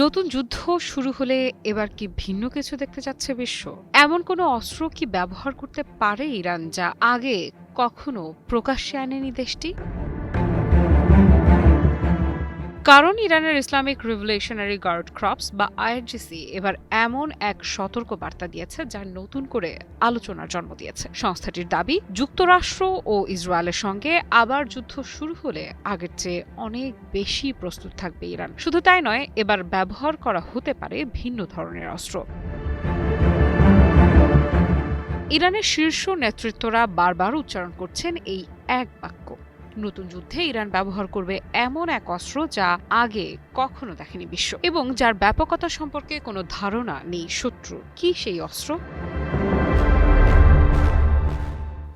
নতুন যুদ্ধ শুরু হলে এবার কি ভিন্ন কিছু দেখতে যাচ্ছে বিশ্ব? এমন কোনো অস্ত্র কি ব্যবহার করতে পারে ইরান যা আগে কখনো প্রকাশ্যে আনেনি দেশটি? কারণ ইরানের ইসলামিক রিভলিউশনারি গার্ড ক্রপস বা আইআরজিসি এবার এমন এক সতর্ক বার্তা দিয়েছে যা নতুন করে আলোচনার জন্ম দিয়েছে। সংস্থাটির দাবি, যুক্তরাষ্ট্র ও ইসরায়েলের সঙ্গে আবার যুদ্ধ শুরু হলে আগের চেয়ে অনেক বেশি প্রস্তুত থাকবে ইরান। শুধু তাই নয়, এবার ব্যবহার করা হতে পারে ভিন্ন ধরনের অস্ত্র। ইরানের শীর্ষ নেতৃত্বরা বারবার উচ্চারণ করছেন এই এক বাক্য, নতুন যুদ্ধে ইরান ব্যবহার করবে এমন এক অস্ত্র যা আগে কখনো দেখেনি বিশ্ব, এবং যার ব্যাপকতা সম্পর্কে কোনো ধারণা নেই শত্রুর। কি সেই অস্ত্র?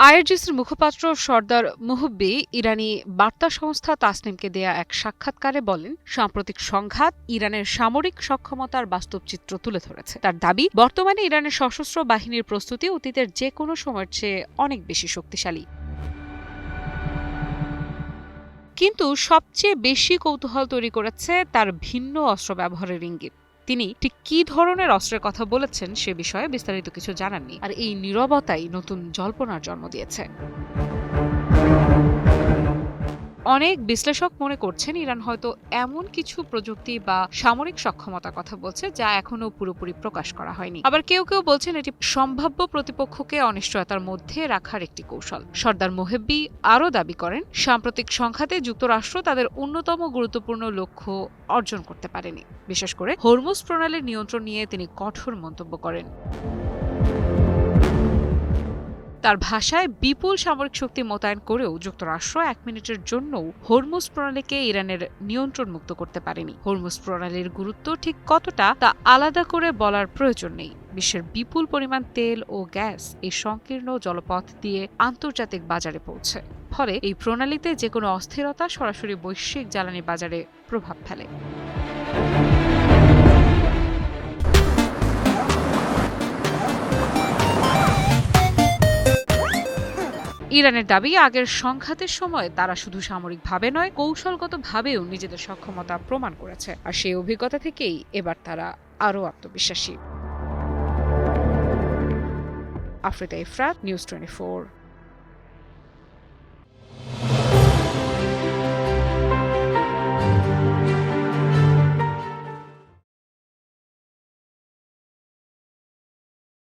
আইআরজিসির মুখপাত্র সর্দার মুহব্বি ইরানি বার্তা সংস্থা তাসনিমকে দেয়া এক সাক্ষাৎকারে বলেন, সাম্প্রতিক সংঘাত ইরানের সামরিক সক্ষমতার বাস্তব চিত্র তুলে ধরেছে। তার দাবি, বর্তমানে ইরানের সশস্ত্র বাহিনীর প্রস্তুতি অতীতের যে কোনো সময়ের চেয়ে অনেক বেশি শক্তিশালী। কিন্তু সবচেয়ে বেশি কৌতূহল তৈরি করেছে তার ভিন্ন অস্ত্র ব্যবহারের ইঙ্গিত। তিনি ঠিক কী ধরনের অস্ত্রের কথা বলেছেন সে বিষয়ে বিস্তারিত কিছু জানাননি, আর এই নীরবতাই নতুন জল্পনার জন্ম দিয়েছে। অনেক বিশ্লেষক মনে করছেন ইরান হয়তো এমন কিছু প্রযুক্তি বা সামরিক সক্ষমতার কথা বলছে যা এখনো পুরোপুরি প্রকাশ করা হয়নি। আবার কেউ কেউ বলছেন এটি সম্ভাব্য প্রতিপক্ষকে অনিশ্চয়তার মধ্যে রাখার একটি কৌশল। সর্দার মোহেব্বি আরও দাবি করেন, সাম্প্রতিক সংঘাতে যুক্তরাষ্ট্র তাদের অন্যতম গুরুত্বপূর্ণ লক্ষ্য অর্জন করতে পারেনি। বিশেষ করে হরমুজ প্রণালীর নিয়ন্ত্রণ নিয়ে তিনি কঠোর মন্তব্য করেন। তার ভাষায়, বিপুল সামরিক শক্তি মোতায়েন করেও যুক্তরাষ্ট্র 1 মিনিটের জন্যও হরমুজ প্রণালীকে ইরানের নিয়ন্ত্রণ মুক্ত করতে পারেনি। হরমুজ প্রণালীর গুরুত্ব ঠিক কতটা তা আলাদা করে বলার প্রয়োজন নেই। বিশ্বের বিপুল পরিমাণ তেল ও গ্যাস এই সংকীর্ণ জলপথ দিয়ে আন্তর্জাতিক বাজারে পৌঁছে। ফলে এই প্রণালীতে যে কোনো অস্থিরতা সরাসরি বৈশ্বিক জ্বালানি বাজারে প্রভাব ফেলে। ইরানের দাবি, আগের সংঘাতের সময় তারা শুধু সামরিকভাবে নয়, কৌশলগতভাবেও নিজেদের সক্ষমতা প্রমাণ করেছে, আর সেই অভিজ্ঞতা থেকেই এবার তারা আরও আত্মবিশ্বাসী। আফ্রিদা ইফরাত, নিউজ 24।